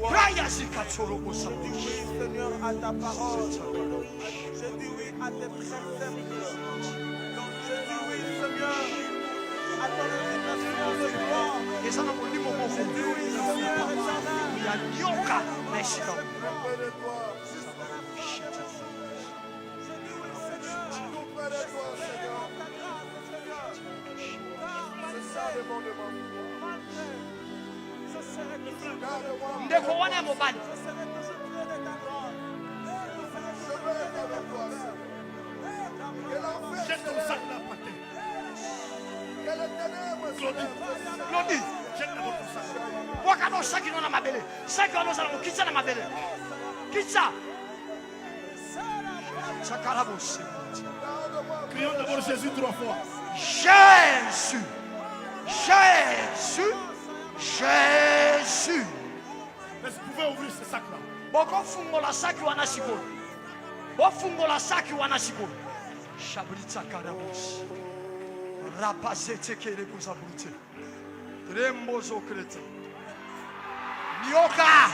Raya zikachoro bosabush. Oui, Seigneur, à ta parole. Je dis oui à tes préceptes. Je dis oui, Seigneur, à ton invitation de gloire. Et ça n'a pas dit mon mot. Je dis oui, Seigneur, éternel. Il y a nyoka, mais c'est comme. Ndeko wana mobali. Jette ton sac là par terre. Claudie. Jette d'abord ton sac. Wakano saki no na mabele. Saki ono sala kitsa na mabele. Kitsa. Sakarabos. Crions d'abord Jésus 3 fois. Jésus. Jésus. Jésus. Est-ce que vous pouvez ouvrir ce sac là? Boko fungola saki wana siko. Bo fungola saki wana siko. Shabritsa karabos. Rapazete kere kuzabrute. Rembo zokrete. Nyoka.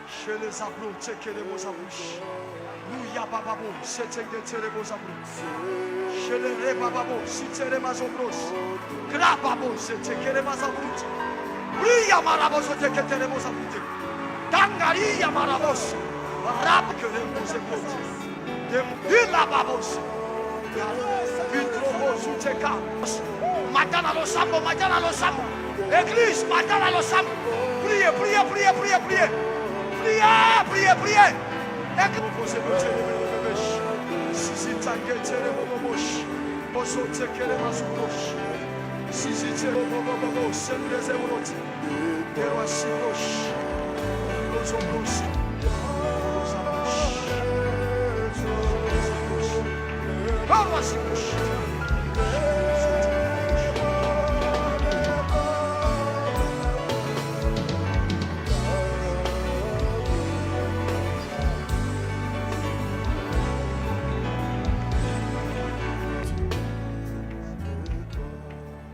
Chez les abroutes kere mozabouche. Louya bababo, c'était que tere mozabouche. Chez les rebababo, si tere mazobros. Grababo, c'était que les mazabouche. Louya marabos, c'était que tere mozabouche. Tangaria marabos. Rap que les mozabouche. Demila babos. Matana lo sambo, matana lo sambo. Église, matana lo sambo. Priez, priez, priez, priez, priez. Priez, priez, priez. Église, si t'inquiètes, bozo tekele masukosh. Si bobo, c'est les émoutes. Terwasikosh. Bozo brosi.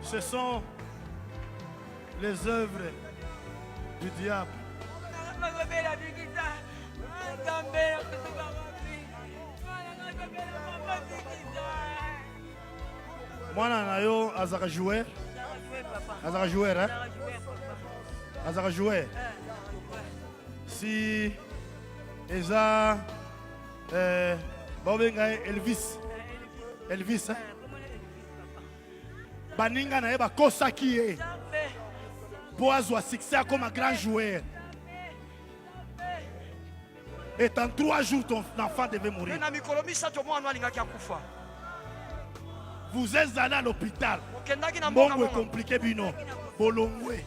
Ce sont les œuvres du diable. Mwana na yo azaka joueur. Azaka joueur, hein? Azaka joueur. Si Eza Bobenga Elvis. Elvis, hein? Baninga na eba kosaki ye. Boazo a succès comme un grand joueur. Et en 3 jours, ton enfant devait mourir. Vous êtes allé à l'hôpital. Bongo est compliqué, bino. Bolongwe.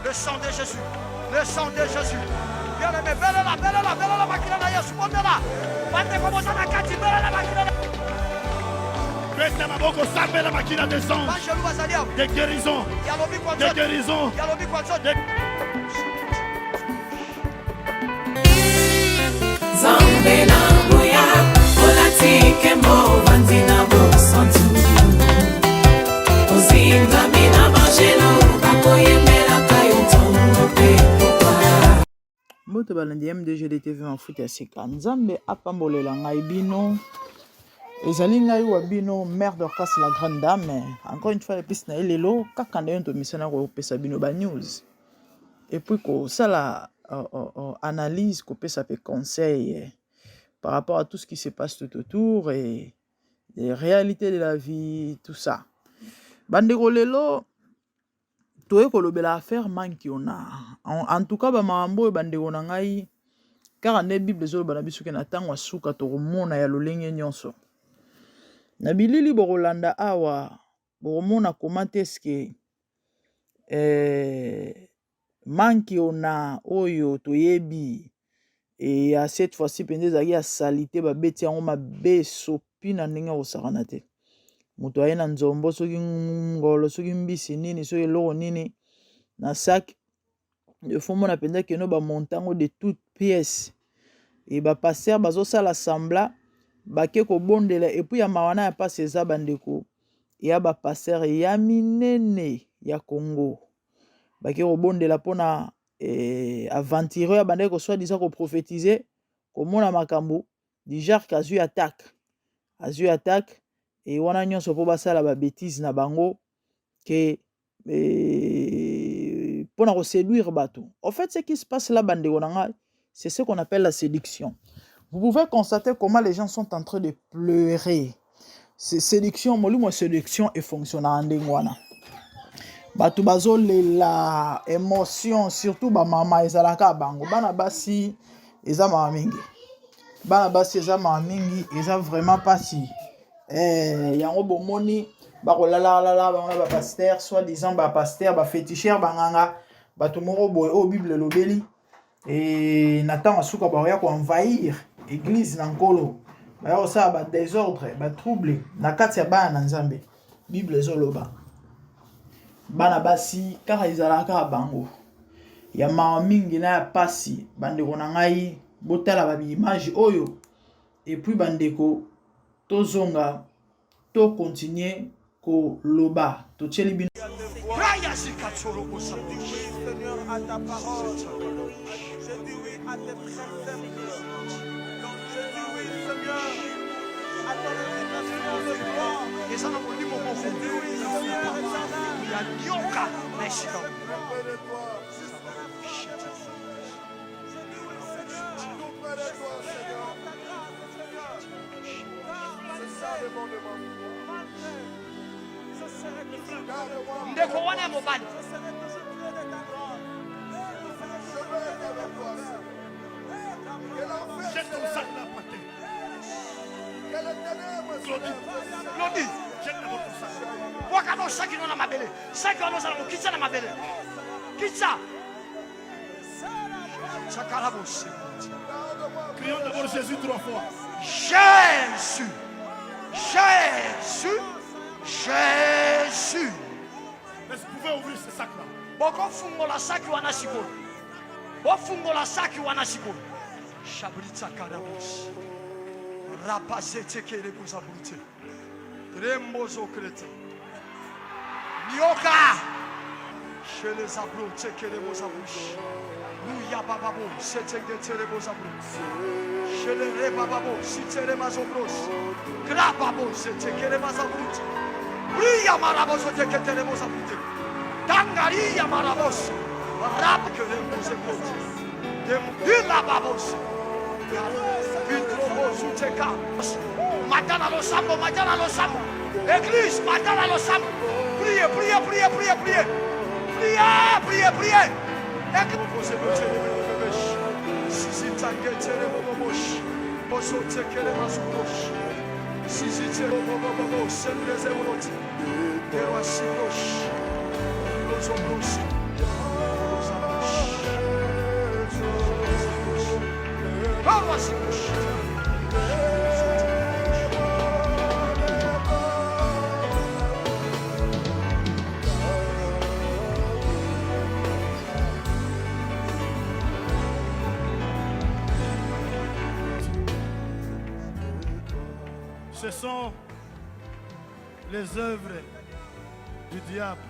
Le sang de Jésus. Le sang de Jésus. Bien aimé, belle la makina na Yesu. Ondela. Bande comme ça na kati, belle la makina. Faites ma boko sambe la makina de sang. De guérison. De guérison. Zambe na boya, olatike mo vanzina bo santu. Ozinga mina majelo, bakoyemela kayuto pepopa. Moto balandi MDG TV en foot ya sika. Nzambe apambolela ngai bino. Ezali ngai wa bino mère d'Orcas la grande dame. Encore une fois la piste na elelo kaka na yo to misana ko pesa bino ba news. Et puis ko sala analyse, qu'on peut s'appeler conseil par rapport à tout ce qui se passe tout autour et les réalités de la vie, tout ça. Bandeko lelo, toye kolobela affaire manki ona. En tout cas, ba mambo bandeko na ngai, car ne Bible zo bana bisuke na tangwa suka to mona ya lolenge nyonso. Na bilili borolanda awa, boromona comment est-ce que manki ona oyo toyebi et à cette fois-ci pende zaki ya salité ba beti yango mabe sopi na ndenge osakana te moto aye na nzombo soki ngolo soki mbisi nini soki eloko nini na sac de fond mona penda keno ba montango de toutes pièces et ba passer bazo sala sembla bake ko bondela et puis ya mawana ya passe eza bandeko ya bapasteur ya minene ya Congo baki kobondela mpona aventure ya bandeki kosoi-disant koprophétise komona makambo du genre azwi attaque et wana nyonso mpo basala babétise na bango ke mpona koséduire bato. En fait, ce qui se passe là, bandeko na ngai, c'est ce qu'on appelle la séduction. Vous pouvez constater comment les gens sont en train de pleurer. C'est séduction, molimo séduction et fonctionnant ndengwana. Bato bazolela émotion, surtout ba mama ezalaka bango. Bana basi eza mama mingi. Bana basi eza mama mingi, eza vraiment pasi. Yango bomoni bakolala bana ba pasteur, soi-disant ba pasteur, ba féticheur banganga, bato moko boye o Bible lobeli et natan asuka ba ya ko envahir église na nkolo. Ba yo ça ba désordre, ba trouble na kati ya bana na Nzambe. Bible zoloba. Bana basi kaka ezalaka bango. Ya mama mingi na ya pasi bandeko na ngai botala ba image oyo et puis bandeko tozonga to continuer ko loba to tcheli bino Seigneur, à ta parole. Je dis oui à tes préceptes. Je dis oui, Seigneur, à ton invitation de gloire. Je dis oui, Seigneur, ndeko wana mobali Claudie wakano saki na mabele saki wana sala kitsa na mabele kitsa chakarabos. Crions d'abord Jésus 3 fois. Jésus, Jésus, Jésus. Est-ce que vous pouvez ouvrir ce sac-là? Boko fungola saki wana siko. Bo fungola saki wana siko. Shabritsa karabos. Rapazete kele kuzabrute. Rembozo krete. Nyoka. Chez les abros, tsekele bozabouche. Louya bababo, setek de tere bozabouche. Chez les rebababo, si tere mazobros. Grababo, setekele mazabouche. Louya marabos, tekele bozabouche. Tangaria marabos. Rap que les bozabouche. Demila babos. Vitrobo suteka. Matana lo sambo, matana lo sambo. Église, matana lo sambo. Priez, priez, priez, priez, priez. Priez, priez, priez. Sizi tangetere bobosh. Boso tekele masubosh. Sizi tere bobobobo sendeze uroti. Dero asibosh. Lozobosh. Lozobosh. Ce sont les œuvres du diable.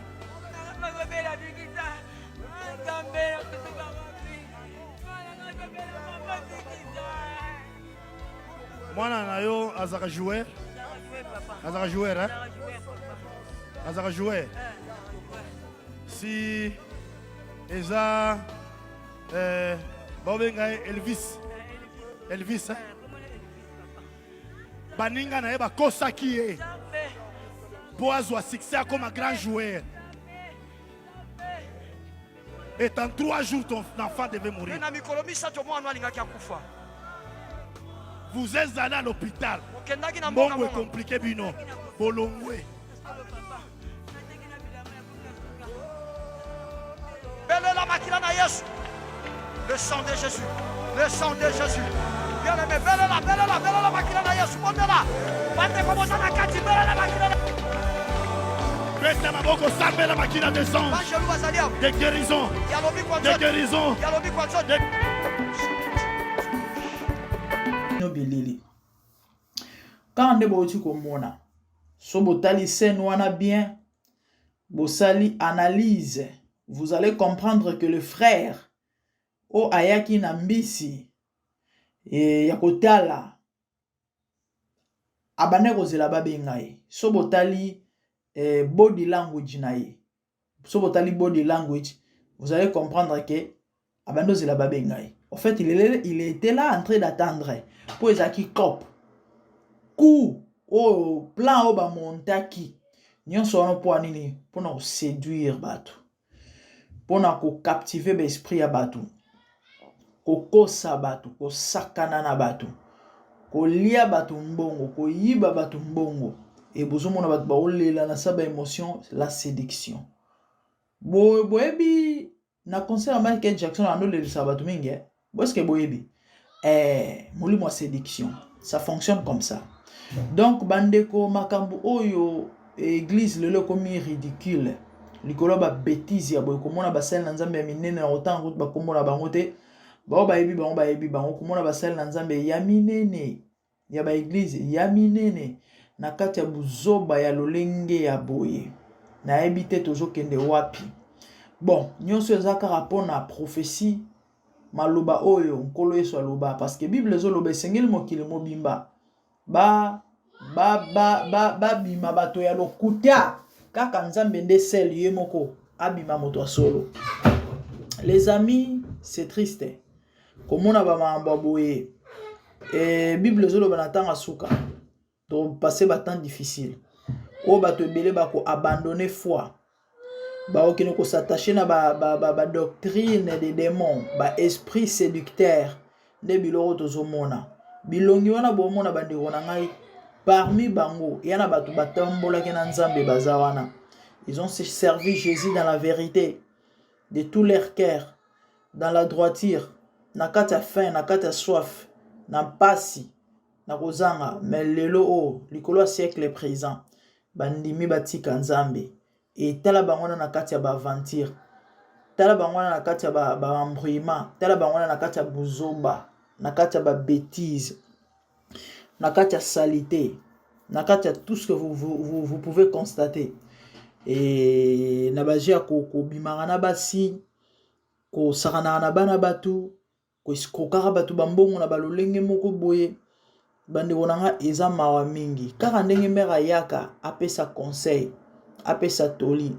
Mwana na yo azaka joueur. Azaka joueur, hein? Azaka joueur. Si eza bobenga Elvis. Elvis, hein? Baninga na eba kosa ki ye. Pour avoir succès comme un grand joueur. Et en 3 jours, ton enfant devait mourir. Vous êtes allé à l'hôpital. Bon, est compliqué, bino. Bolongwe. Le sang de Jésus. Le sang de Jésus. Bien-aimé, belle la makina na Yesu. Bondela. Bande komoza na kati, belle la makina. Bête ma boko sambe la makina de sang. De guérison. De guérison. No belili. Quand nde bauti komona. So botali scène wana bien, bosali analyse, vous allez comprendre que le frère o ayaki na mbisi e ya kotala abane kozela babenga ye. So botali body language na ye. So botali body language, vous allez comprendre que abane kozela babenga ye. En fait, il était là en train d'attendre pour ezaki cop. Coup au plan au ba montaki. Nyonso wana po nini? Pona ko séduire bato. Pona ko captiver l'esprit ya bato. Ko kosa bato, ko sakana na bato. Ko lia bato mbongo, ko yiba bato mbongo. Et bozomona bato ba olela na saba émotion, la séduction. Boyebi na concert à Michael Jackson ando le sabato mingi. Est-ce que boyebi? Molimo wa séduction. Ça fonctionne comme ça. Donc bandeko makambo oyo église lelo komi ridicule. Likolo ba bêtise ya boye komona ba sel na nzambe ya minene na autant route ba komona bango te. Ba yebi bango komona ba sel na nzambe ya minene ya ba église ya minene na kati ya buzoba ya lolenge ya boye. Na yebi te tozo kende wapi. Bon, nyonso ezaka rapport na prophétie maloba oyo nkolo Yesu aloba parce que Bible ezoloba esengeli mokili mobimba. Ba bima bato ya lokuta kaka nzambe nde sel ye moko abima moto solo. Les amis, c'est triste. Komona ba mamba boye Bible ezoloba na tanga suka. Donc passer ba temps difficile. O bato ebele ba ko abandonner foi. Ba okino ko s'attacher na ba doctrine des démons, ba esprit séducteur nde biloko tozomona. Bilongi wana bomona bandeko na ngai parmi bango yana bato batambola ke na nzambe bazawana. Ils ont servi Jésus dans la vérité de tout leur cœur, dans la droiture, na kati ya faim, na kati ya soif, na pasi, na kozanga, mais lelo o likolo siècle présent bandimi batika nzambe. Et tala bango na kati ya ba aventure, tala bango na kati ya ba embrouillement, tala bango na kati ya buzoba, na kati ya ba bêtise, na kati ya salité, na kati ya tout ce que vous pouvez constater. Et na bajia ko bimara na basi, ko sakana na bana batu, ko iskokara batu bambongo na balolenge moko boye. Bande wonanga eza mawa mingi. Kaka ndenge mera yaka apesa conseil, apesa toli.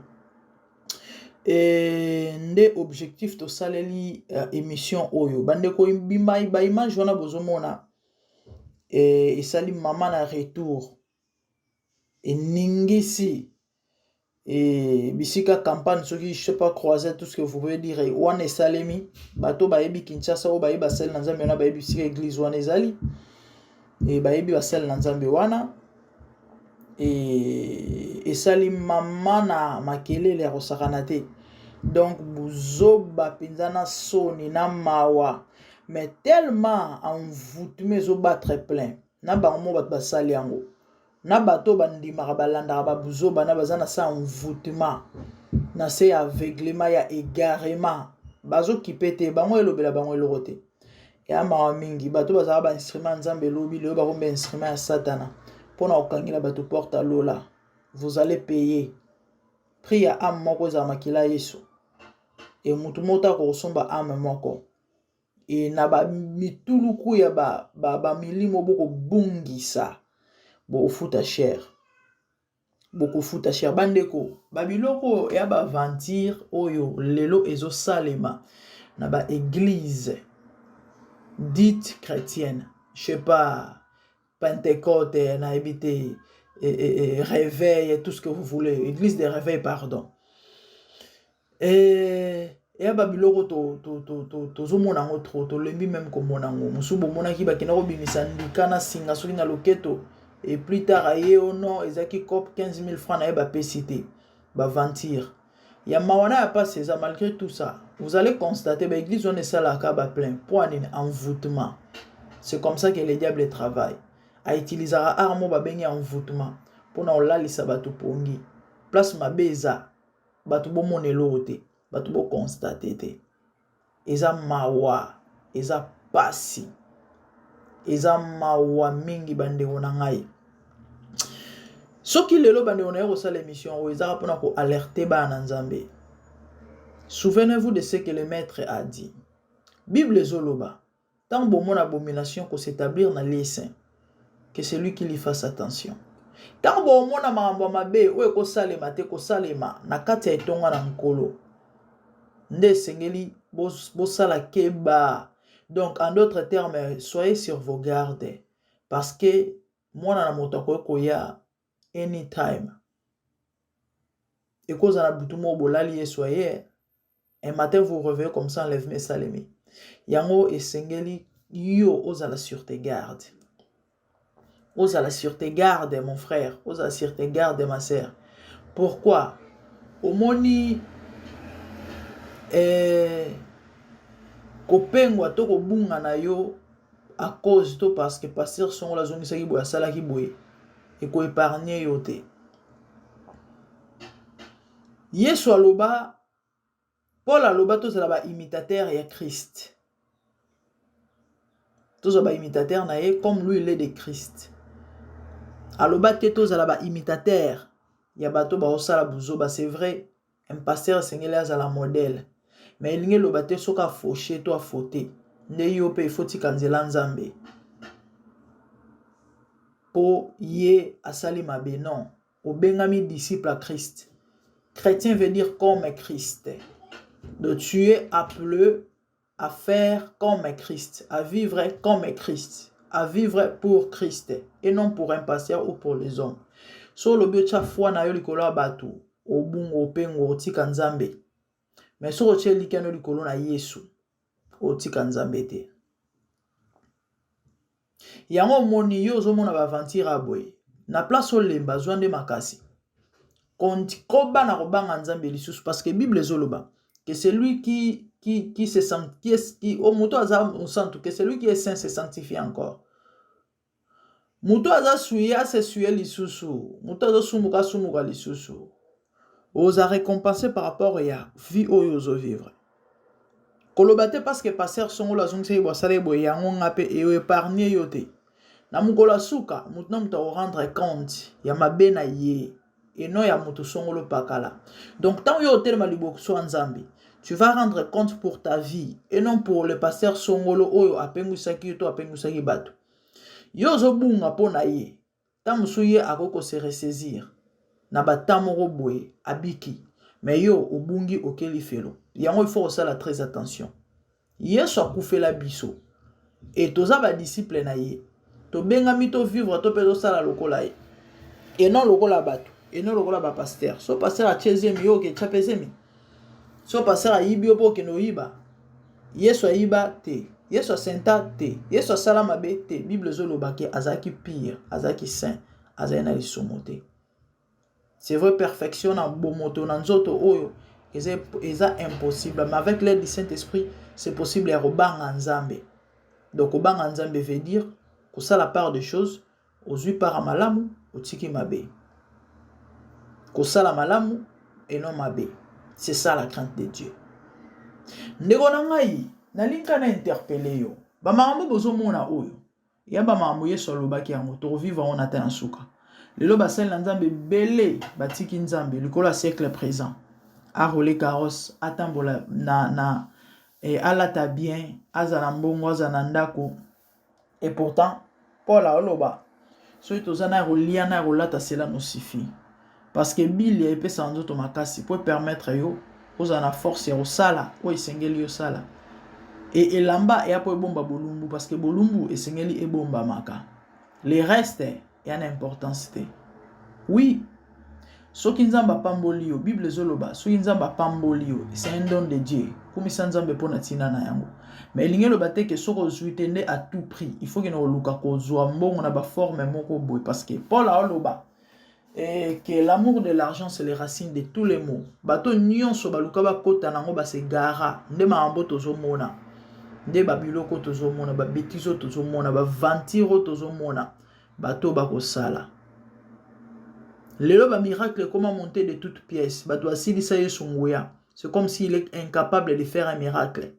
Nde objectif to saleli émission oyo. Bande ko bima ba image wana bozomona. Sali mama na retour. Ningisi. Bisika campagne soki je sais pas croiser tout ce que vous pouvez dire. Wana salemi bato ba yebi Kinshasa o ba yeba sel na nzambe na ba yebi bisika église wana ezali. Et ba yebi ba sel na nzambe wana. Et sali mama na makelele ya kosakana te. Donc buzoba pinzana soni na mawa. Mais tellement envoûtement zo battre plein. Na bango bat basali yango. Na bato bandimaka balandaka babuzoba na bazana sa envoûtement. Na se aveuglement ya égarement. Bazo kipete bango elobela bango elorote. Ya mawa mingi bato bazaka ba instrument nzambe lobi le ba komba instrument ya satana. Pona okangila bato porte à lola. Vous allez payer. Prix ya âme moko za makila Yesu. Et mutu mota ko somba âme moko. Et na ba mituluku ya ba milimo boko bungisa. Bo futa cher. Boko futa cher bandeko. Babiloko ya ba aventure oyo lelo ezo salema na ba église dite chrétienne. Je sais pas Pentecôte, na habité réveil, tout ce que vous voulez. Église de réveil, pardon. Et babiloko to zomona ngo to lembi même comme monango. Musubo mona ki bakina ko bimisa ndikana singa soki na loketo. Et plus tard aye o non ezaki cop 15 000 francs na eba pesité. Ba ventir. Ya mawana ya pas ça malgré tout ça. Vous allez constater ba église on est ça la ka ba plein. Point envoûtement. C'est comme ça que le diable travaille. A utiliser arme ba bengi envoûtement. Pona olalisa bato pongi. Place mabeza. Bato bo monelo te. Bato bo constater te. Eza mawa. Eza pasi. Eza mawa mingi bande wona ngai. Ce qui lelo bande on a reçu l'émission où ils ont pour alerter bana nzambe. Souvenez-vous de ce que le maître a dit. Bible zoloba. Tant bon mon abomination qu'on s'établir dans les saints, que c'est lui qui lui fasse attention. Tant bon mon amamba mabe ou ko salema te ko salema na kati ya etonga na nkolo. Nde sengeli bo sala keba. Donc en d'autres termes, soyez sur vos gardes parce que moi na moto ko ya anytime. Et cause à la boutumo bolali soyez un matin vous revenez comme ça enlève mes salemi. Yango et sengeli yo osala sur tes gardes. Osala sur tes gardes mon frère, osala sur tes gardes ma sœur. Pourquoi? Omoni kopengwa to kobunga na yo à cause to parce que pasteur son la zone saki boya sala ki boye et ko épargner yo te. Yesu aloba Paul aloba to zala ba imitateur ya Christ. To zala ba imitateur na ye comme lui il est de Christ. Aloba te to zala ba imitateur ya bato ba osala buzoba, c'est vrai un pasteur sengeli azala modèle. Mais il n'y a pas de soka fauché, toi fauté. Ne yo pe fauti kanzela nzambe. Po ye asali mabe non. O bengami disciple à Christ. Chrétien veut dire comme Christ. Donc tu es appelé à faire comme Christ, à vivre comme Christ, à vivre pour Christ et non pour un pasteur ou pour les hommes. So le but cha foi na yo likolo abatu, o bungo pengo tika nzambe. Mais si tu es likano likolo na Yesu, otika nzambe te. Yango moni yo zo mona ba vantira boy. Na place o lemba zwande makasi. Konti koba na kobanga nzambe lisusu parce que Bible zoloba que celui qui se sent qui au moto aza on sent que celui qui est saint se sanctifie encore. Moto aza suya se suya lisusu. Moto aza sumuka lisusu. Oza récompensé par rapport à la vie où vous vivre. Kolobate parce que passer son la zone c'est boisale boyango ngape et épargner yote. Na mukola suka mutna muta rendre compte ya mabena ye et non ya mutu songolo pakala. Donc tant yo hotel maliboko so nzambi, tu vas rendre compte pour ta vie et non pour le pasteur songolo oyo apengusaki to apengusaki bato. Yo zo bunga pona ye. Tant musuye akoko se ressaisir. Na batamoro boye abiki mais yo obungi okeli felo yango il faut aussi la très attention. Yesu akufela biso et toza ba disciple na ye to benga mito vivre to peso sala lokola ye et non lokola bato et non lokola ba pasteur. So pasteur a 13e yo ke chapezemi, so pasteur a yibio po ke no yiba. Yesu a yiba te, Yesu a senta te, Yesu a salama be te. Bible zoloba ke azaki pire, azaki saint, azana lisomote. C'est vrai, perfection en bon moto, dans zoto oyo, c'est impossible. Mais avec l'aide du Saint-Esprit, c'est possible à robang en Zambé. Donc, robang en Zambé veut dire que ça la part des choses, aux yeux par malamu, au tiki mabe. Que ça la malamu et non mabe. C'est ça la crainte de Dieu. Ndegonangai, nalinka na interpellé yo. Ba marambo bozo mona oyo. Ya ba marambo yeso lobaki yango to vivre on atteint en souka. Lelo basel nzambe belé batiki nzambe likola siècle présent a rolé carrosse atambola na et alata bien azana mbongo azana ndako et pourtant Paul a oloba so itozana rolia na rolata cela nous suffit parce que Bill et pesa nzoto makasi pour permettre yo ozana force au sala o isengeli yo sala et elamba et apo bomba bolumbu parce que bolumbu esengeli e bomba maka les restes et en importance. Oui, ce qui nzamba pamboli yo, Bible zoloba, ce qui nzamba pamboli yo, c'est un don de Dieu. Comme ça nzamba pona tina na yango. Mais il y a le bate que ce qu'on zuitende à tout prix. Il faut que nous luka ko zwa mbongo na ba forme moko boy parce que Paul a oloba et que l'amour de l'argent c'est les racines de tous les maux. Bato nyonso ba luka ba kota nango ba se gara, nde ma ambo tozo mona. Nde ba biloko tozo mona, ba betizo tozo mona, ba vantiro tozo mona. Bato bako sala. Lelo ba miracle comment monter de toutes pièces. Bato asili sa yesu ngoya. C'est comme s'il est incapable de faire un miracle.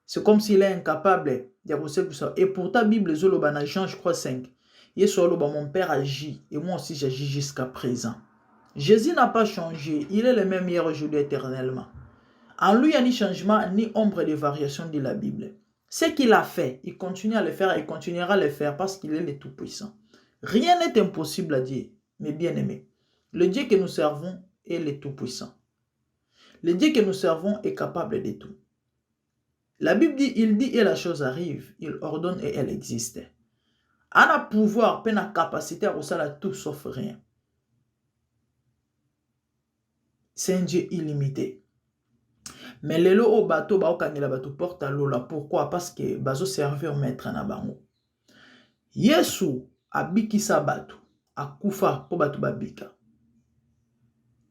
C'est comme s'il est incapable de faire ça. Et pourtant Bible zoloba na Jean je crois 5. Mon Père agit et moi aussi j'agis jusqu'à présent. Jésus n'a pas changé. Il est le même hier, aujourd'hui, éternellement. En lui, il n'y a ni changement, ni ombre de variation, dit la Bible. Ce qu'il a fait, il continue à le faire et il continuera à le faire parce qu'il est le Tout-Puissant. Rien n'est impossible à Dieu, mes bien-aimés. Le Dieu que nous servons est le Tout-Puissant. Le Dieu que nous servons est capable de tout. La Bible dit, il dit et la chose arrive, il ordonne et elle existe. On a pouvoir, peine la capacité à faire tout sauf rien. C'est un Dieu illimité. Mais les lots au bateau, la bateau porte à l'eau là. Pourquoi? Parce que bazo servir maître na bango. Yesu abikisa bateau, akufa po bateau babika.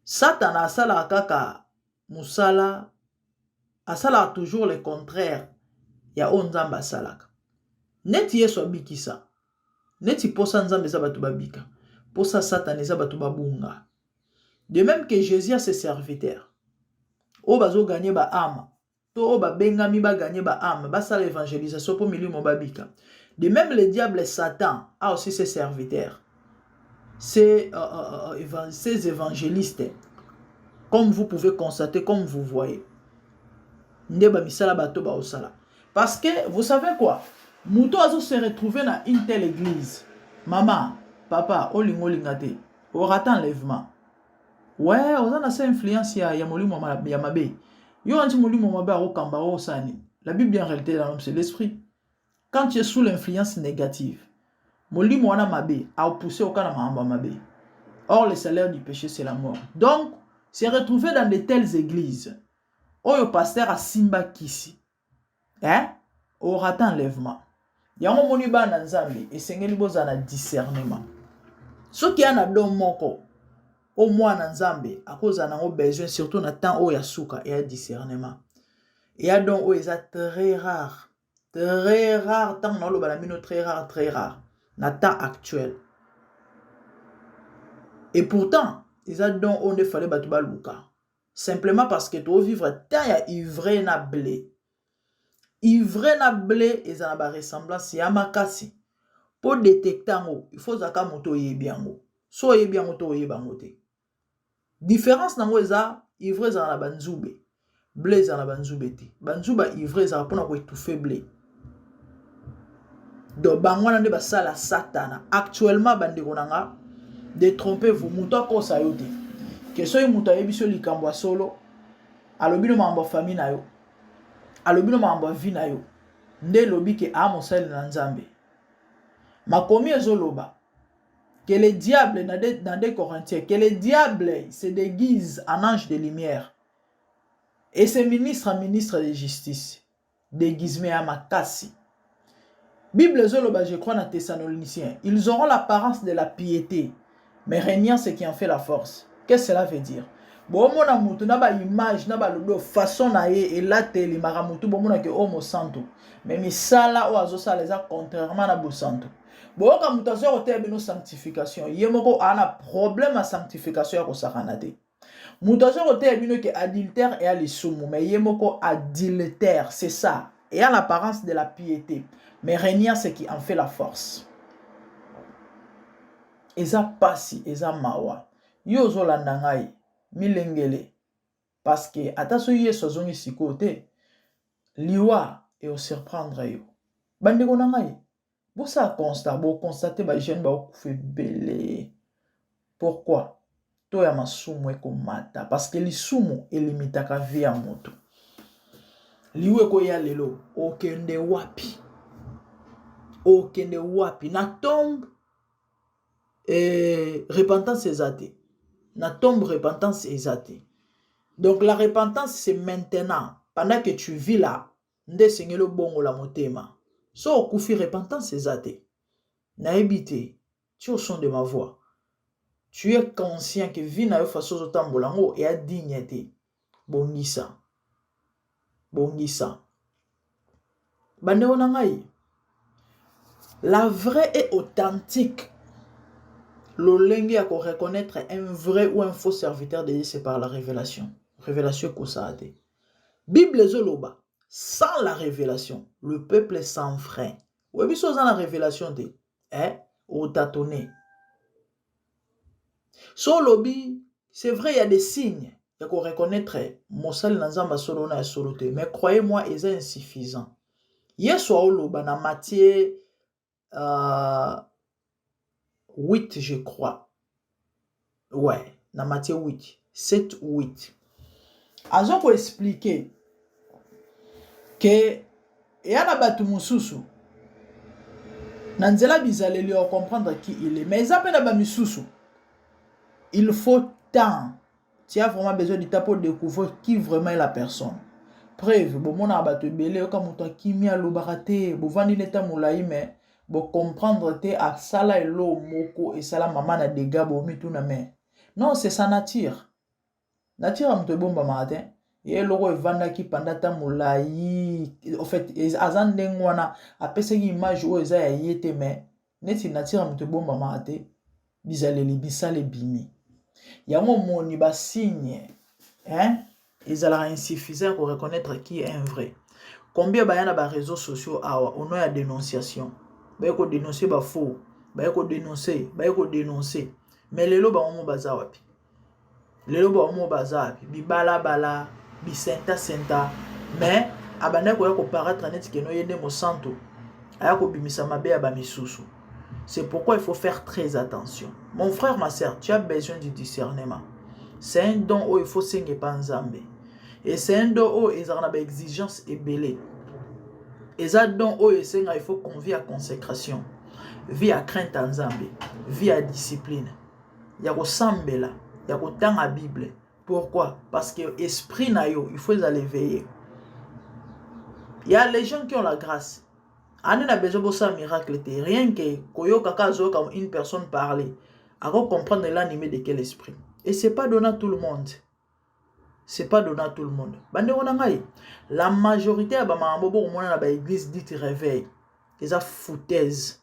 Satan asala kaka musala, asala toujours le contraire. Ya onzamba asalaka. Neti Yesu abikisa. Neti posa nzambe za bateau babika. Posa Satan eza bateau babunga. De même que Jésus a ses serviteurs. O bazo gagner ba âme. To o ba bengami ba gagner ba âme. Ba sa l'évangélisation pour milimo babika. De même le diable Satan a aussi ses serviteurs. Ces évangélistes. Comme vous pouvez constater, comme vous voyez. Ndeba misala bato ba osala. Parce que vous savez quoi? Mouto azo se retrouver dans une telle église. Maman, papa, olingo lingate. O rata enlèvement. Ouais, on a cette influence ya molimo ya mabe. Yo anti molimo mabe aro kamba o sani. La Bible en réalité dans l'homme c'est l'esprit. Quand tu es sous l'influence négative, molimo wana mabe a poussé au kana mahamba mabe. Or le salaire du péché c'est la mort. Donc, se retrouver dans de telles églises. Oyo pasteur a simba kisi. Hein? Au rata enlèvement. Yango moni ba na nzambe esengeli boza na discernement. Ce qui a na don moko au moins en Nzambe, à cause d'un besoin, surtout dans temps où il y a souka et il y a discernement. Et il y a donc où il y a très rare, tant dans le balamino très rare, dans temps actuel. Et pourtant, il y a donc où il fallait battre baluka. Simplement parce que tu vivre tant il y a ivré na blé. Ivré na blé, il y a une ressemblance, il y a makasi. Pour détecter, il faut que moto yebiango. So yebiango to yebangote. Différence nango eza ivre za na banzube. Blé za na banzube te. Banzuba ivre za pona ko étouffer blé. Do bangwana nde basala satana. Actuellement bande konanga détrompez-vous muto ko sa yote. Que so muto yebiso likambo solo. Alobino mambo famille na yo. Alobino mambo vie na yo. Nde lobi ke amo sel na nzambe. Makomi ezoloba. Que le diable, dans des Corinthiens, que le diable se déguise en ange de lumière. Et ses ministres en ministre de justice. Déguisement à makasi. Bible Zoloba, je crois, dans Thessaloniciens. Ils auront l'apparence de la piété, mais régnant ce qui en fait la force. Qu'est-ce que cela veut dire? Bon, mon amour, tu n'as pas image, tu n'as pas de façon naïe, et là, tu es maramutu, bon, mon amour, homo santo. Mais ça, là, ou azosa, les a contrairement à bo santo. Bon, quand tu as une sanctification, il y a un problème à sanctification à Saranade. Mutazo a une adultère et à l'issoumu, mais il y a un adultère, c'est ça. Et à l'apparence de la piété, mais régnant ce qui en fait la force. Eza pasi, eza mawa. Yozo landangai, milengele. Parce que, ataso yé sozongi sikote, liwa et au surprendre yo. Bande konangai. Vous ça constat, vous constatez que les jeunes ont fait belé. Pourquoi? Toi ya masumu eko mata parce que les sumu elimita ka vie ya moto. Liwe ko ya lelo okende wapi? Okende wapi? Na tombe repentance ezate. Na tombe repentance ezate. Donc la repentance c'est maintenant pendant que tu vis là, nde sengelo bongo la motema. So kufi repentance ezate. Na ebité, tu es au son de ma voix. Tu es conscient que vie na yo façon tambolango et a dignité. Bongisa. Bongisa. Bande onangai. La vraie et authentique. L'olenge à reconnaître un vrai ou un faux serviteur de Dieu, c'est par la révélation. Révélation kosaade. Bible zoloba. Sans la révélation, le peuple est sans frein. Ou bien sans la révélation de, au tâtonner. So lobby, c'est vrai, il y a des signes. Il y a qu'on reconnaître Mosal Nanzamba solo na solo te. Mais croyez-moi, ils sont insuffisants. Hier soir, au loba, na Matthieu 8, je crois. Ouais, na Matthieu 8. 7 ou 8. Azo ko expliquer que il y a la batu mususu. Nanzela bizaleli o comprendre qui il est. Mais ils appellent la bamisusu. Il faut temps. Tu as vraiment besoin de temps pour découvrir qui vraiment est la personne. Preuve, bon mon abate belé comme toi qui mi a l'obarate, bon vani l'état moulaï mais bon comprendre te à sala et l'eau moko et sala maman na dégâts bon mi tout na mais. Non, c'est sa nature. Nature am te bomba matin. Et l'eau vanda qui pendant moulaï. En fait, azan dengwana apese image ou eza yete mais neti nature am te bomba matin. Bizaleli bisale bimi. Yango moni ba signe, hein? Ils ont insuffisant pour reconnaître qui est un vrai. Combien il y a des réseaux sociaux au nom de la dénonciation? Il y a dénoncer des faux, il y a dénoncer. Mais les lois sont bazawapi. Les lois sont bazawapi. Bibala bala, bisenta senta. Mais abandonner ko paraître net que no yende mo santo. Aya ko bimisa mabe abamisusu. C'est pourquoi il faut faire très attention. Mon frère, ma soeur, tu as besoin du discernement. C'est un don où il faut s'engager pas en Zambé. Et c'est un don où il y a des exigences et belé. Et c'est un don où il faut qu'on vit à consécration. Vie à crainte en Zambé. Vie à discipline. Il y a au Sambela. Il y a au temps à Bible. Pourquoi? Parce que l'esprit n'a eu, il faut les aller veiller. Il y a les gens qui ont la grâce. On a besoin de ça miracle. Rien que Koyo Kakazo comme une personne parler. À comprendre l'animé de quel esprit. Et c'est pas donné à tout le monde. C'est pas donné à tout le monde. La majorité de l'église dit réveil. Ils ont foutaise.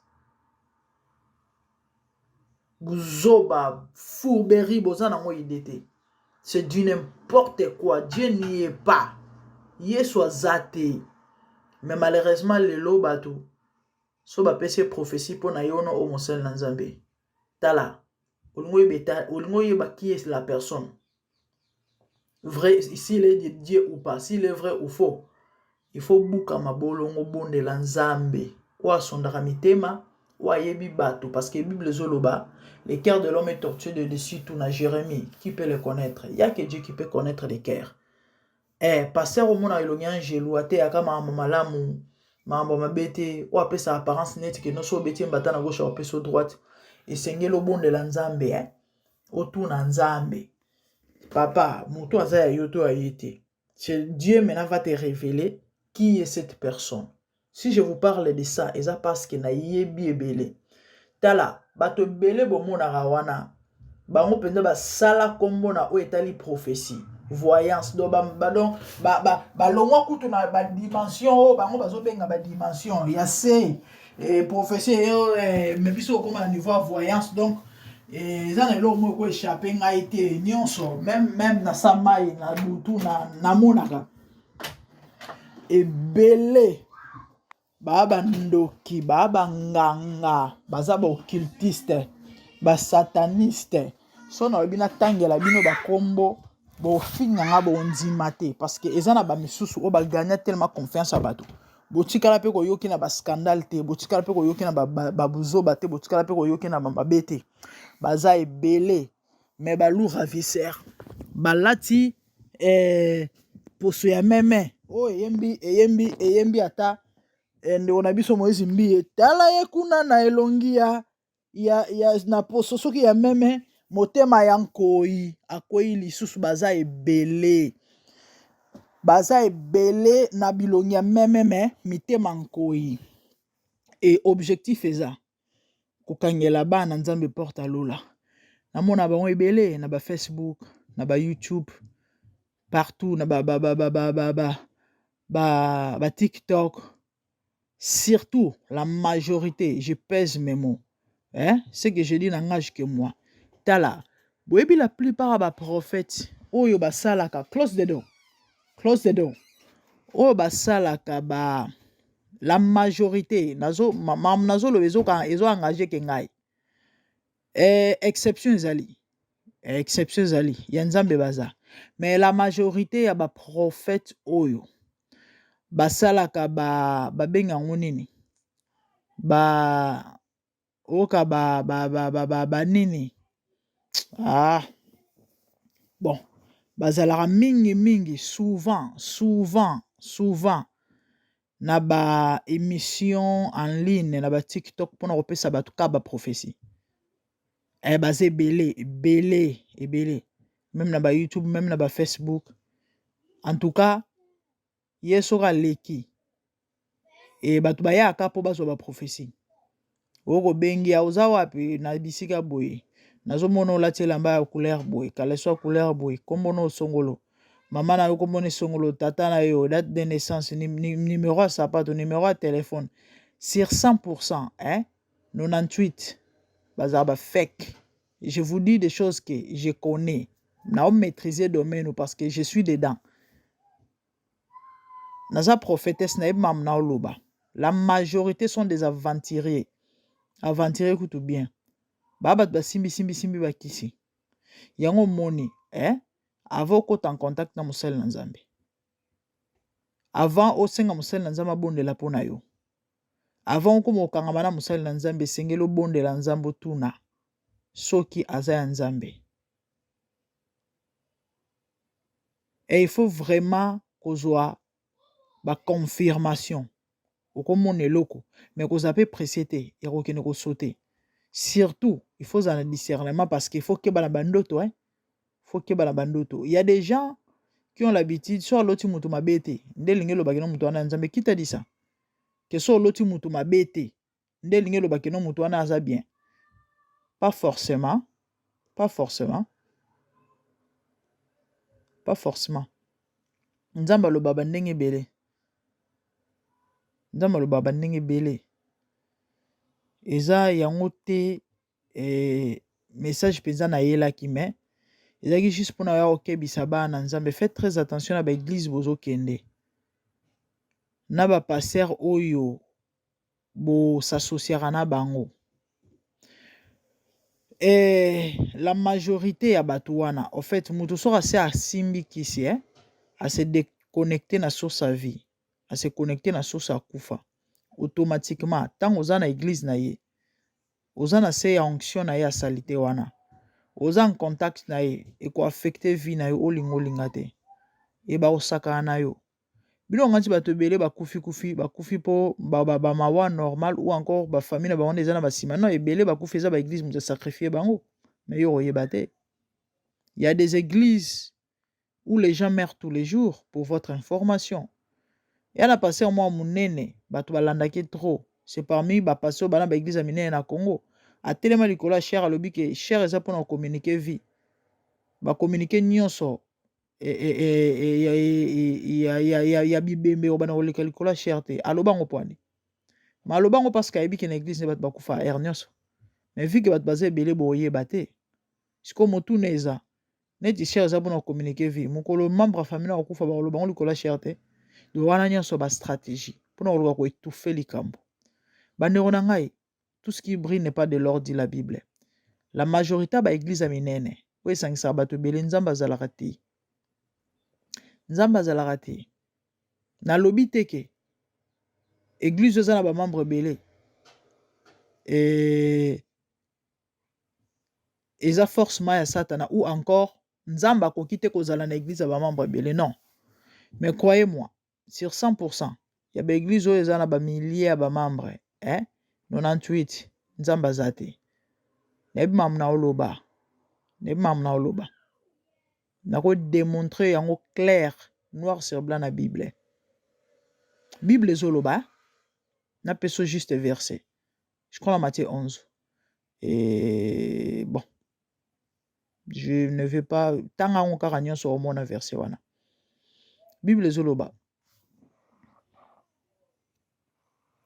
Bouzoba, fourberie, c'est du n'importe quoi. Dieu n'y est pas. Il est soit zaté. Mais malheureusement, les lots bateau. So ba pese prophétie pour na yono o monsel nanzambe. Tala. Olingoye ba qui est la personne. Vrai, s'il est de Dieu ou pas, s'il est vrai ou faux. Il faut bouka mabolongo bonde lanzambe. Ou sondara mitema, ou yebi bateau. Parce que Bible zoloba, les cœurs de l'homme est tortueux de dessus tout na Jérémie. Qui peut le connaître? Il y a que Dieu qui peut connaître les cœurs. Pasteur au monde a elongi gelouate akama mamalamu mambo mabete ou apesa apparence net que no so beti mbata na gauche ou apesa droite et sengelo bonde la nzambe autour na nzambe papa muto azaya yoto ayete c'est Dieu maintenant va te révéler qui est cette personne. Si je vous parle de ça et ça parce que na yebi ebele tala bato belé bomona rawana bango penda ba sala kombo na o etali prophétie voyance do balongwa kutu na ba dimension bango bazo benga ba dimension ya se prophétie mais biso comme à niveau voyance donc ça ne lo mo ko échapper ngai te nyonso même na samai na butu na monaka ebele baba ndoki baba nganga baza ba occultiste ba sataniste so na bina tangela bino ba kombo bo finga nga bo ndimate parce que ezana ba misusu o ba gagner tellement confiance à bato botikala pe ko yoki na ba scandale te botikala pe ko yoki na ba buzo bate botikala pe ko yoki na ba bete baza ebele mais ba lou ravisseur balati poso ya meme o eyembi ata ende ona biso Moïse mbi tala ye kuna na elongi ya na poso soki ya meme motema ya nkoi akoyi lisusu baza ebele na bilongi ya meme mitema nkoi et objectif eza kokangela bana nzambe porte alola namona bango ebele na ba Facebook na ba YouTube partout na ba TikTok surtout la majorité je pèse mes mots ce que je dis n'engage que moi tala boyebi la plupart ba prophètes oyo basalaka close the door oyo basalaka ba la majorité nazo lo ezo engagé ke ngai Exception ezali. Exception ezali. Ya nzambe baza. Mais la majorité ya ba prophète oyo basalaka babenga ngo nini? Oka nini? Bon, bazalaka mingi souvent na ba émission en ligne na ba TikTok pona kopesa bato ka ba prophétie. Baza ebele. Même na ba YouTube, même na ba Facebook. En tout cas, yesoka leki. Et bato bayaka po bazwa ba prophétie. Oko bengi ya oza wapi na bisika boye. Nazomona olati elamba ya couleur boye, kaleso couleur boye, kombono osongolo. Mama na yo kombono songolo, tata na yo, date de naissance, numéro à sapato, numéro à téléphone. Sur 100%, 98, bazaba fake. Je vous dis des choses que je connais. Na maîtriser domaine parce que je suis dedans. Naza prophétesse na mam na oloba. La majorité sont des aventuriers. Aventuriers tout bien. Babat ba simbi bakisi. Yango moni, avant ko en contact na musel na Nzambe. Avant o senga musel na Nzambe bondela pona yo. Avant ko mo kangama na musel na Nzambe sengelo bondela Nzambe tuna. Soki aza ya Nzambe. Et il faut vraiment kozwa ba confirmation. Okomone loko, mais ko zape précété, et ko kene ko sauter. Surtout, il faut un discernement parce qu'il faut que bala bandoto, faut que bala bandoto. Il y a des gens qui ont l'habitude soit l'autre mutu mabete, ndelinge lo bakino mutu wana Nzambe. Qui t'a dit ça? Que soit l'autre mutu mabete, ndelinge lo bakino mutu wana aza bien. Pas forcément. Nzamba lo baba ndenge bele. Nzamba lo baba ndenge bele. Eza yango te message penza na yela ki me. Eza ki juste pona ya okebisa bana Nzambe. Faites très attention à ba église bozo kende. Na ba passer oyo bo s'associera na bango. Et la majorité ya bato wana, en fait, mutu sora se asimbi kisi, à se déconnecter na sur sa vie, à se connecter na sur sa kufa. Automatiquement, tant oza na église na ye, oza na se ya onction na ye a salite wana, oza en contact na ye, et ko affecter vie na yo olinga te, et ba osaka na yo. Bino ngati bato ebele bakufi po ba mawa normal ou encore ba famille na ba wana eza na basima. Non, ebele bakufi eza ba église mutu sacrifier bango. Mais yo oyeba te. Il y a des églises où les gens meurent tous les jours pour votre information. Et à la passé au moins munene bato balandaki trop. C'est parmi ba passer bana ba église a minene na Congo. A telema likola cher alobi ke cher eza pona communiquer vie. Ba communiquer nyonso. Ya bibembe obana oleka likola cherté alobango poani ma alobango parce que ayebi ke na église ne bat bakufa nyonso mais vu que bat baze belé boyeba te siko motu neza neti cher eza pona communiquer vie mokolo membre famille na okufa ba olobango likola cherté do wana nyonso ba stratégie pona oloba ko étouffer likambo bandeko na ngai. Tout ce qui brille n'est pas de l'or, dit la Bible. La majorité ba église a minene oyo esangisa bato belé Nzambe azalaka te. Nzamba azalaka te. Na lobi teke église eza na ba membre belé eza forcément ya satana ou encore Nzamba akoki te kozala na église ya ba membre belé. Non, mais croyez-moi sur 100% ya ba église oyo eza na ba milliers ya ba membre 98 Nzamba aza te. Nebi mam na oloba nako démontrer yango clair noir sur blanc na Bible. Bible zoloba na peso juste verset. Je crois la Matthieu 11. Et bon, je ne vais pas tanga on karanyon sur au mona verset wana. Bible zoloba.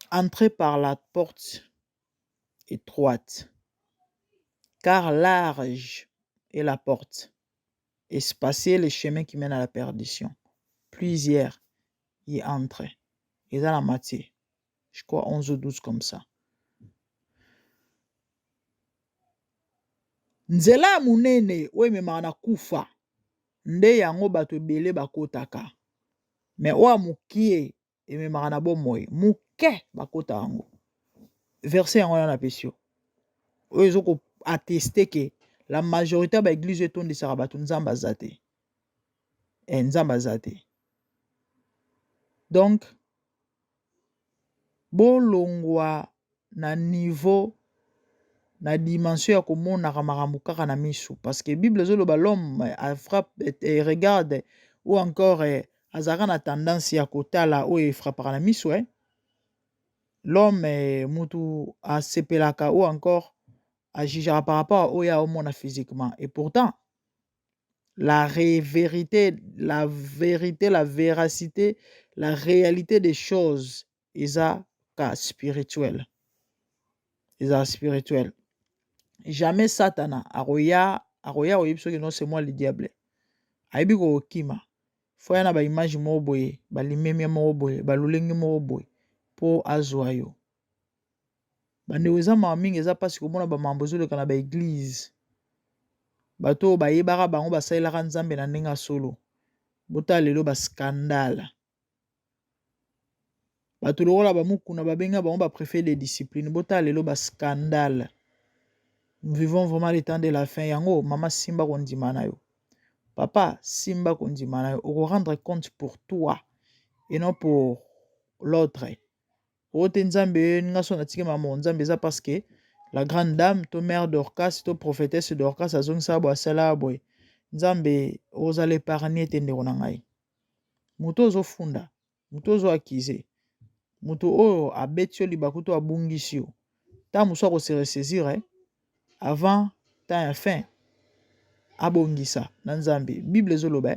Entrez par la porte étroite, car large est la porte. Espacer les chemins qui mènent à la perdition. Plusieurs y entrent. Et dans la Matthieu, je crois 11 ou 12 comme ça. nzela ya munene oyo ememaka na kufa nde yango bato ebele bakotaka, me oyo mokie ememaka na bomoi moke bakota yango. Verset yango wana napesi yo oyo ezokoatteste ke la majorité ya baeglize etondisaka bato nzambe aza te. Nzambe aza te. Donc bolongwa na niveau na dimension ya komonaka makambo kaka na misu, parce que Bible ezoloba l'homme frappe et regarde ou encore azalaka na tendance ya kotala oyo efrappaka na misu. L'homme mutu asepelaka ou encore ajugeaka par rapport à oyo aomona physiquement, et pourtant la vérité, la véracité, la réalité des choses eza ka spirituel. Eza spirituel. Jamais Satana aroya oyebso que non c'est moi le diable. Aibi ko okima. Foya na ba image mo boye, ba limemia mo boye, ba lulenge mo boye po azwa yo. Bande weza mamingi eza pasi komona ba mambo zoleka na ba église. Bato ba yebaka bango basalelaka nzambe na ndenga solo. Bota lelo ba scandale. Bato lokola ba mukuna babenga bango ba préfet de discipline. Bota lelo ba scandale. Nous vivons vraiment le temps de la fin. Yango, maman simba kondima na yo. Papa simba kondima na yo. On rendre compte pour toi et non pour l'autre. Ote nzambe nga so na tike maman nzambe eza parce que la grande dame, to mère Dorcas, to prophétesse Dorcas azongisa bo asala boy. Nzambe ozale épargner tende ko na ngai. Muto zo funda, muto zo akize. Muto oyo abetio libakuto abungisi yo. Ta muso ko se ressaisir avant temps ya fin abongisa na nzambe. Bible zoloba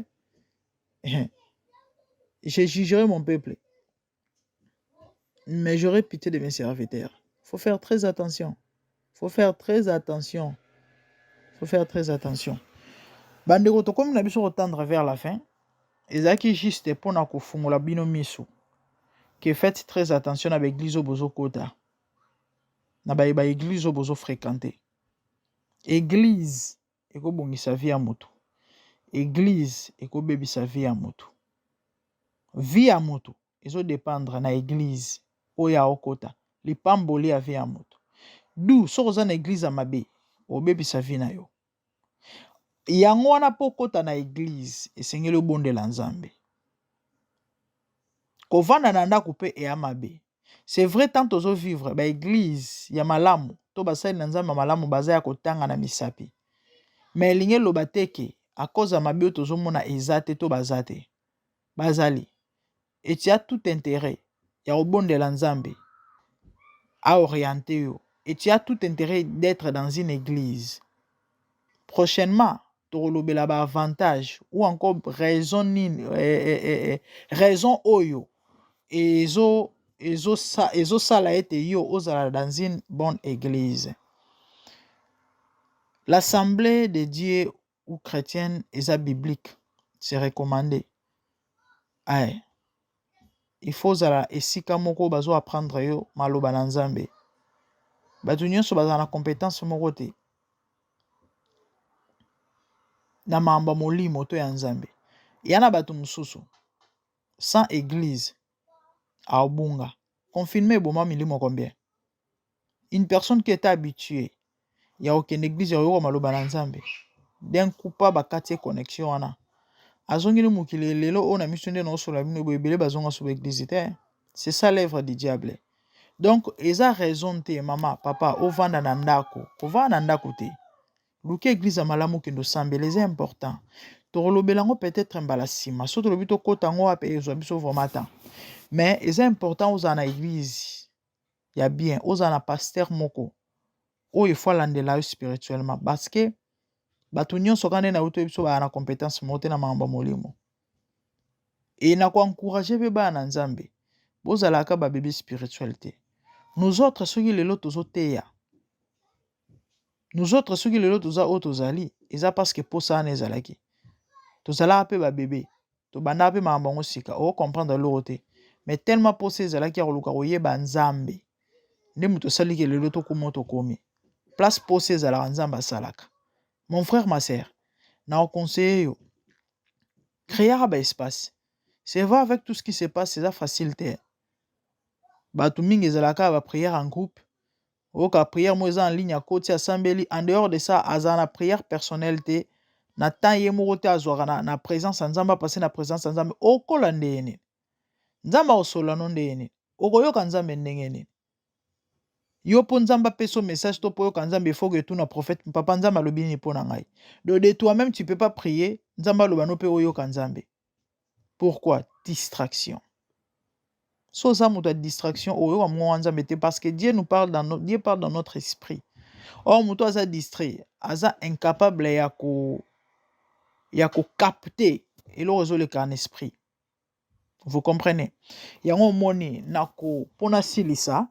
je jugerai mon peuple mais j'aurai pitié de mes serviteurs. Faut faire très attention. Faut faire très attention. Faut faire très attention. Bandeko to comme na biso retendre vers la fin, ezaki juste pour na kofungola bino misu. Que faites très attention na l'église bozo kota. Na ba église bozo fréquenter. Église ekobongisa vie ya moto. Église ekobebisa vie ya moto. Vie ya moto ezo dépendre na église oya okota. Lipamboli ya vie ya moto. Du soko za na église mabe obebisa vie na yo. Yango wana po kota na église esengeli obondela nzambe. Kovanda na ndako pe e mabe. C'est vrai tant ozo vivre ba église ya malamu to basali na nzambe malamu baza ya kotanga na misapi. Mais elingi eloba te ke à cause ya mabe tozomona eza te to baza te. Bazali. Et tu as tout intérêt ya obondela nzambe à orienter yo. Et tu as tout intérêt d'être dans une église. Prochainement, tu as ba avantage ou encore raison oyo ezo sala ete yo ozala dans une bonne église. L'assemblée de Dieu ou chrétienne est biblique, c'est recommandé. Aye. Il faut zala esika moko bazo apprendre yo maloba na nzambe. Batu nyonso baza na compétence moko te. Na mamba molimo to ya nzambe. Yana batu mususu sans église a obunga. Confirmé boma milimo combien? Une personne qui était habituée ya aucune église ya yo maloba na nzambe. D'un coup pas bakati connexion wana. Azongeli mukile lelo ona misonde na osola bino ebele bazonga so église te. C'est ça l'œuvre du diable. Donc eza raison te mama papa ovanda na ndako. Ovanda na ndako te. Luke église ya malamu kendo sambele c'est important. To lobelango peut-être mbala sima. Soto lobito kota ngo ape ezo biso vraiment. Mais c'est important aux ana église. Ya bien aux ana pasteur moko. O il faut landela spirituellement parce que batu nyonso kande na uto biso ba na compétence mote na mamba molimo. Et na ko encourager be ba na nzambe. Bozalaka ba bébé spiritualité. Nous autres ceux qui les lots tozoteya. Nous autres ceux qui les lots toza otozali, eza parce que posa na ezalaki. Tozala pe ba bébé. To banda pe mamba ngosika o comprendre l'autre. Mais tellement posa ezalaki ya koluka koyeba nzambe. Nde muto sali ke le lots to komo to komi. Place posa ezala nzamba salaka. Mon frère, ma sœur, na conseiller yo. Créer un espace. C'est vrai avec tout ce qui se passe, c'est la facilité. Batu mingi ezalaka ba prière en groupe. Oka prière mo en ligne à côté assembly. En dehors de ça, azana prière personnelle te. Na temps ye moko te azwaka na présence nzamba passer na présence nzamba. Okola ndeni. Nzamba osola no ndeni. Okoyoka nzambe ndenge nini. Yo po nzamba peso message to po yoka nzambe faut que tout na prophète papa nzamba lobi ni po na ngai. De toi-même tu peux pas prier nzamba loba no pe oyoka nzambe. Pourquoi? Distraction. So ça moto distraction oyoka mo nzambe te parce que Dieu parle dans notre esprit. Or moto aza distrait, aza incapable ya ko capter et le réseau le en esprit. Vous comprenez? Yango moni nako pona silisa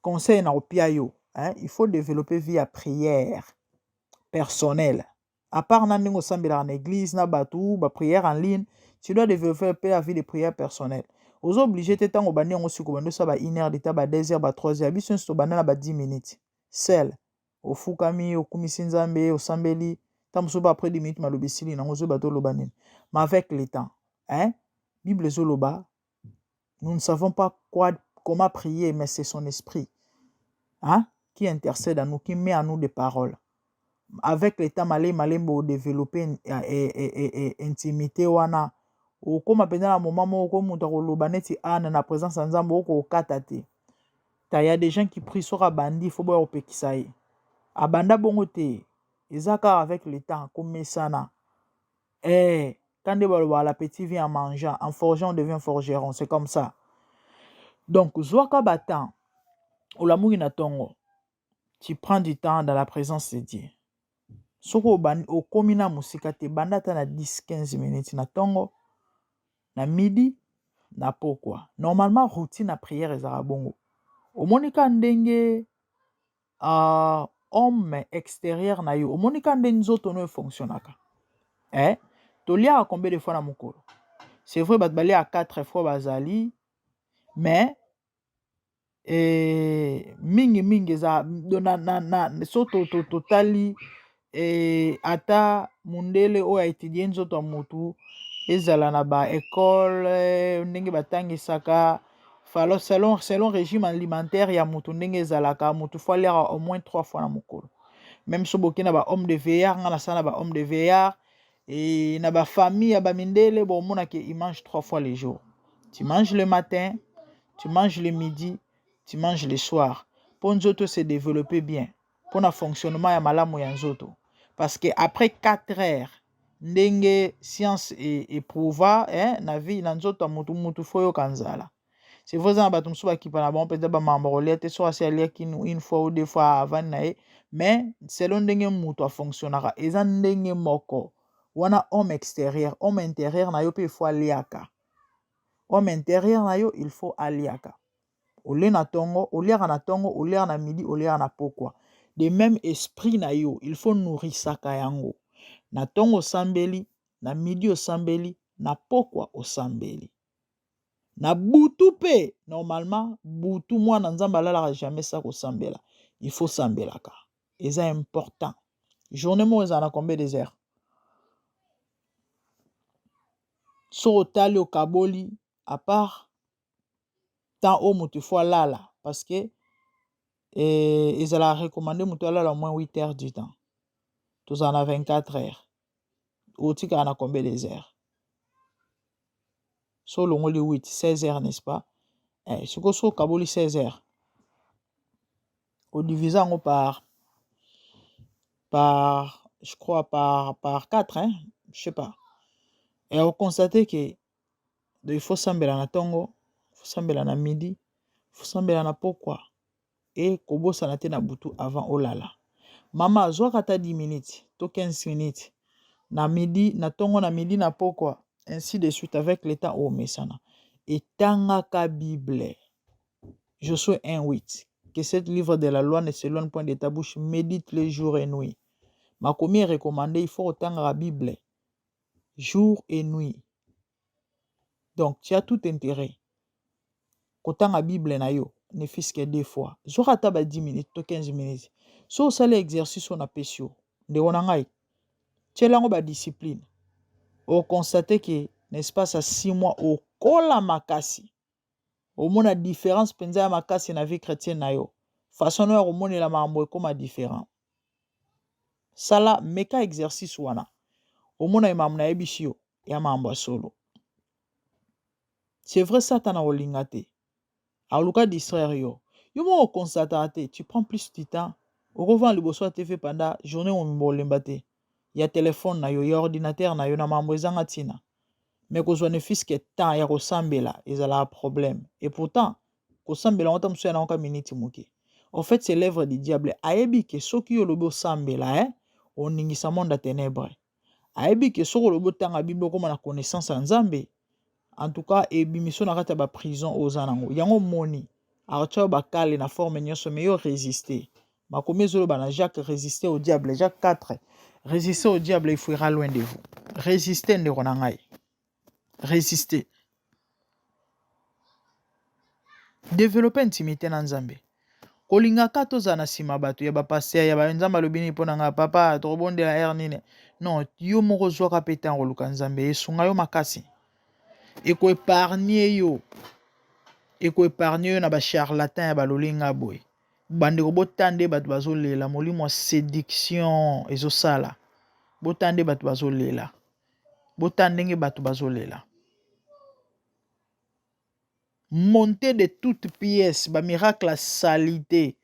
conseil na opia yo, hein, il faut développer via prière personnelle. À part na ndingo sambela en église na batu ba prière en ligne, tu dois développer la vie de prière personnelle. Aux obligés te tango bandi ngo siko bando sa ba 1 heure d'état ba 2 heures ba 3 heures biso sto banda na ba 10 minutes. Seul au fukami au kumisi nzambe au sambeli tamso ba après 10 minutes malobisili na ngozo bato lobanine. Mais avec le temps, hein, Bible zoloba, nous ne savons pas comment prier, mais c'est son esprit, hein, qui intercède à nous, qui met à nous des paroles. Avec le temps, malembo développer une intimité wana. Ou comme pendant un moment où comme lobaneti ane na présence nzambo ko katate. Il y a des gens qui prient sur abandi, faut boire au pekisaï. Abanda bongote, ezaka avec le temps comme ça na. Quand l'appétit vient en mangeant, en forgeant, on devient forgeron. C'est comme ça. Donc, Zwaka Batan, ou l'amour inatongo, tu prends du temps dans la présence de Dieu. Soko au komina musika te bandata na 10-15 minutes na tongo, na midi, na pokwa. Normalement, routine à prière est bongo. Au monika ndenge, homme extérieur na yo. Au monika ndenge nzoto no fonctionnaka. Tolia a combien de fois na mukolo? C'est vrai, batbali à 4 fois bazali, mais mingi za na soto totali ata mundele o a étudié nzoto mutu ezala na ba école ndenge batangisaka falo selon régime alimentaire ya mutu ndenge ezalaka mutu faut aller au moins 3 fois na mukolo. Même so bokina ba homme de veillard ngana sana ba homme de veillard et na ba famille ya ba mindele bon mona ke il mange 3 fois les jours. Tu manges le matin, tu manges le midi, tu manges le soir. Pour nzoto se développer bien. Pour le fonctionnement ya malamu ya nzoto. Parce que après 4 heures, ndenge science éprouva, na vie na nzoto mutu foyo kanzala. C'est vrai que batum suba ki pana bon peut-être ba mambrolé te so asi alia ki une fois ou 2 fois avant nae, mais selon ndenge mutu a fonctionnera eza ndenge moko. Wana homme extérieur, homme intérieur na yo pe il faut aliaka. Homme intérieur na yo il faut aliaka. Ole na tongo, oliaka na tongo, oliaka na midi, oliaka na pokwa. De même esprit na yo, il faut nourrir saka yango. Na tongo sambeli, na midi o sambeli, na pokwa o sambeli. Na butu pe, normalement, butu moi na nzamba la jamais ça ko sambela. Il faut sambelaka. Et c'est important. Journée mo ezana combien des heures? So tali o kaboli, à part tant au mutu faut lala. Parce que ils allaient recommander mutu lala au moins 8 heures du temps. Tous en a 24 heures. Ou tu en a combien des heures? So longo les 8, 16 heures, n'est-ce pas? Ce que so kaboli 16 heures. Au divisant par je crois par 4, hein? Je sais pas. Et on constate que il faut sambela na tongo, il faut sambela na midi, il faut sambela na pokwa. Et kobo sanate na butu avant olala. Mama zwa kata 10 minutes, to 15 minutes. Na midi, na tongo na midi na pokwa. Ainsi de suite avec le temps au mesana. Et tangaka Bible. Josué 1:8. Que cet livre de la loi ne s'éloigne point de ta bouche, médite les jours et nuit. Ma commis est recommandé, il faut autant la Bible. Jour et nuit. Donc, tu as tout intérêt. Autant la Bible na yo, ne fût-ce que 2 fois. Zora taba 10 minutes, to 15 minutes. So, ça l'exercice on a pécho. De onangai. tielango ba discipline. Au constater que l'espace à 6 mois au kola makasi. Au moins la différence penza ya makasi na vie chrétienne na yo. Façon no au monde la mambo comme différent. Sala meka exercice wana. Au moins na mambo na ebishio ya mambo solo. C'est vrai ça t'ana olingate. A luka distraire yo. Yo mo constater tu prends plus de temps. Au revend le bosso TV pendant journée on mbolembate. Ya téléphone na yo, ya ordinateur na yo na mambo ezanga tina. Mais qu'on ne fils que temps ya kosambela, ils ont un problème. Et pourtant, kosambela on tam na onka minute muke. En fait, c'est l'œuvre du diable. Aebi ke soki yo lobo sambela on ningisa monde ténèbres. Aebi ke soko lobo tanga Bible comme na connaissance en Nzambe. En tout cas, ebi mission na kata ba prison aux anango. Yango moni. Archa ba kale na forme nyonso mais yo résister. Makomi zolo bana Jacques résister au diable. Jacques 4. Résister au diable, il fuira loin de vous. Résister ne ronangai. Résister. Développer intimité na Nzambe. Kolinga kato zana sima bato ya ba passer ya ba Nzamba lobini pona nga papa trobonde la hernine. Non, yo moko zwa kapeta ngoluka Nzambe esunga yo makasi. Eko épargner yo. Eko épargner yo na ba charlatan ya ba lolinga boy. Bande ko botande bato bazolela molimo séduction ezosala. Botande bato bazolela. Botandenge bato bazolela. Monter de toutes pièces, ba miracle à salité.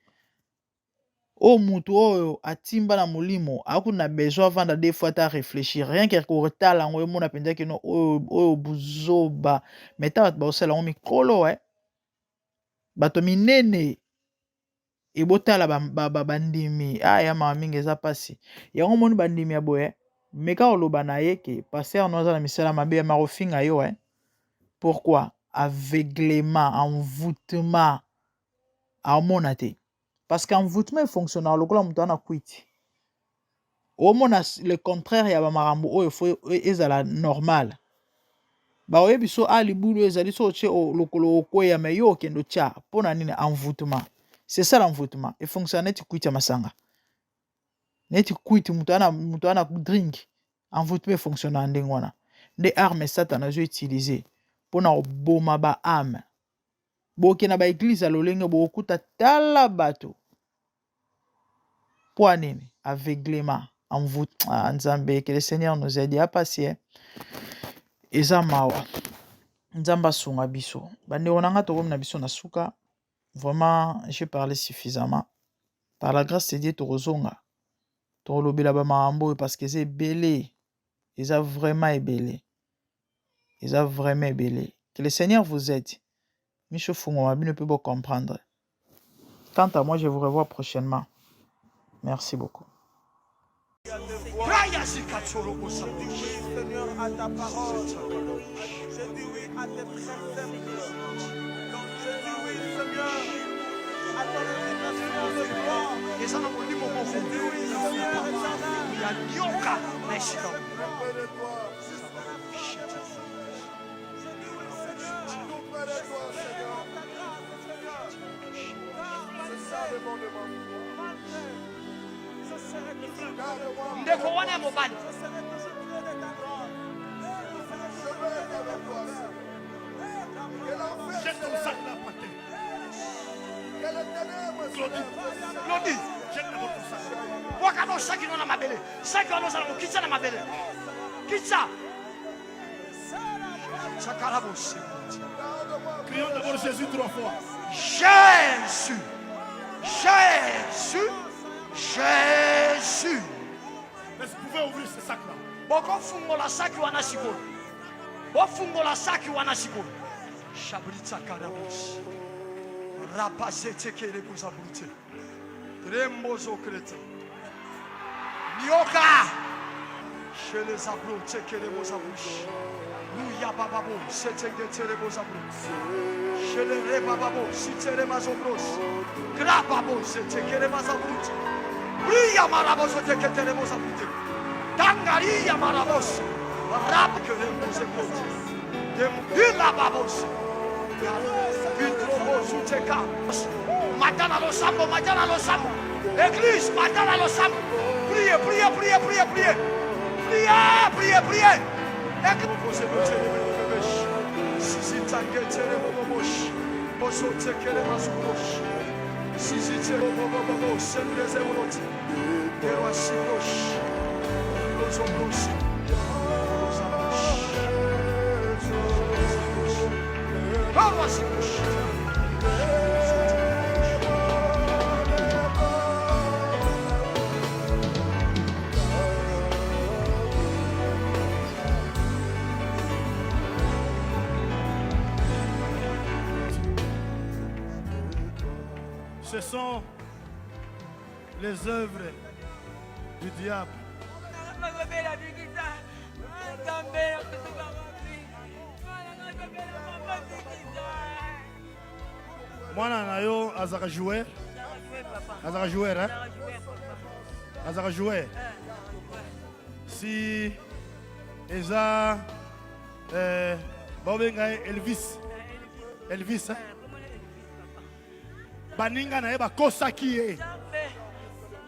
O mutu oyo atimba na molimo, akuna besoin avant de deux fois ta réfléchir. Rien que ko retala ngo mona penza que no o buzoba. Meta bato basala ngo mikolo Bato minene. E botala bandimi. Ya mama mingi eza pasi. Yango moni bandimi ya boye. Meka oloba na ye ke passer noza na misala mabe ya marofinga yo Pourquoi? Aveuglement, envoûtement. Amonate. Parce qu'envoûtement fonctionne au lokola mutu ana kwiti. Au mona le contraire ya ba marambo oyo fo ezala normal. Ba oyebi so ali bulu ezali so che lokolo okoya me yo kendo cha pona nini envoûtement. C'est ça l'envoûtement. Et fonctionne net kwiti masanga. Net kwiti mutu ana drink. Envoûtement fonctionne en ndengwana. Des armes Satan zo utiliser pour na boma ba âme. Boke na ba église alolenge bokuta tala bato. Pour nini? Aveuglement, envoûtement, Nzambe que le Seigneur nous aide à passer. Eza mawa. Nzamba sunga biso. Bande onanga to na biso na suka. Vraiment, j'ai parlé suffisamment. Par la grâce de Dieu to rozonga. To lobela ba maambo parce que c'est belé. Ils ont vraiment ébélé. Ils ont vraiment ébélé. Que le Seigneur vous aide. Michel Fungo ne peut pas comprendre. Quant à moi, je vous revois prochainement. Merci beaucoup. Seigneur, à ta parole. Je dis oui à tes préceptes. Donc je dis oui, Seigneur, à ton invitation de gloire. Je dis oui, Seigneur ndeko wana mobali Jette ton sac là par terre. Claudie Jette ton sac. wakano saki nona mabele saki ono sala kitsa na mabele kitsa sakarabos Crions d'abord Jésus 3 fois. Jésus Jésus Jésus. Est-ce que vous pouvez ouvrir ce sac là? Boko fungola saki wana sikolo. Bo fungola saki wana sikolo. Shabrita karabos. Rapazete kele kuzabrute. Rembozo kreta. Nyoka. Chez les abros tekele bozabouche. Nous ya bababo setenge tere bozabouche. Chez les rebababo sitere mazobros. Grababo seteke mazabouche. Ria marabos tekele bozabouche. Tangaria marabos. Rap que les bozabouche. Dem babos. Matana lo sambo, matana lo sambo. Église, matana lo sambo. Priez, priez, priez, priez, priez. Priez, priez, priez. Et que vous posez vos télémèches. Si tangue télémomoche. Boso tekele masukosh. Si télémomomo, c'est nous les évolutions. Eroasinos. Los hombros. Ce sont les œuvres du diable. Mwana na yo azaka joueur. Azaka joueur, hein? Azaka joueur. Si eza babenga Elvis. Elvis, hein? Baninga na ye bakosaki ye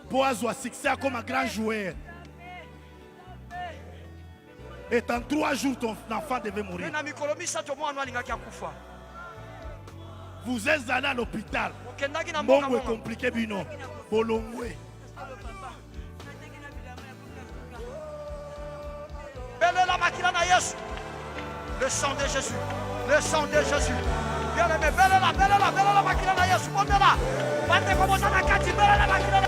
po azwa succès comme un grand joueur. Et en 3 jours, ton enfant devait mourir. Vous êtes allé à l'hôpital. Bongo est compliqué, bino. Bolongwe. Le sang de Jésus. Le sang de Jésus. Bien aimé, belle la makina na Yesu. Bondela. Bate comme ça na kati, belle la makina.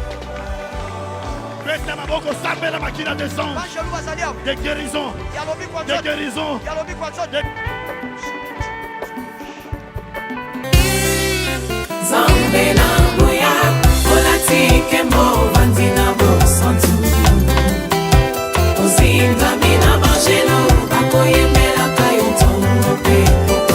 Bête maboko sambe la makina de sang. De guérison. De guérison. Zambe na boya, olatike mo vanzina.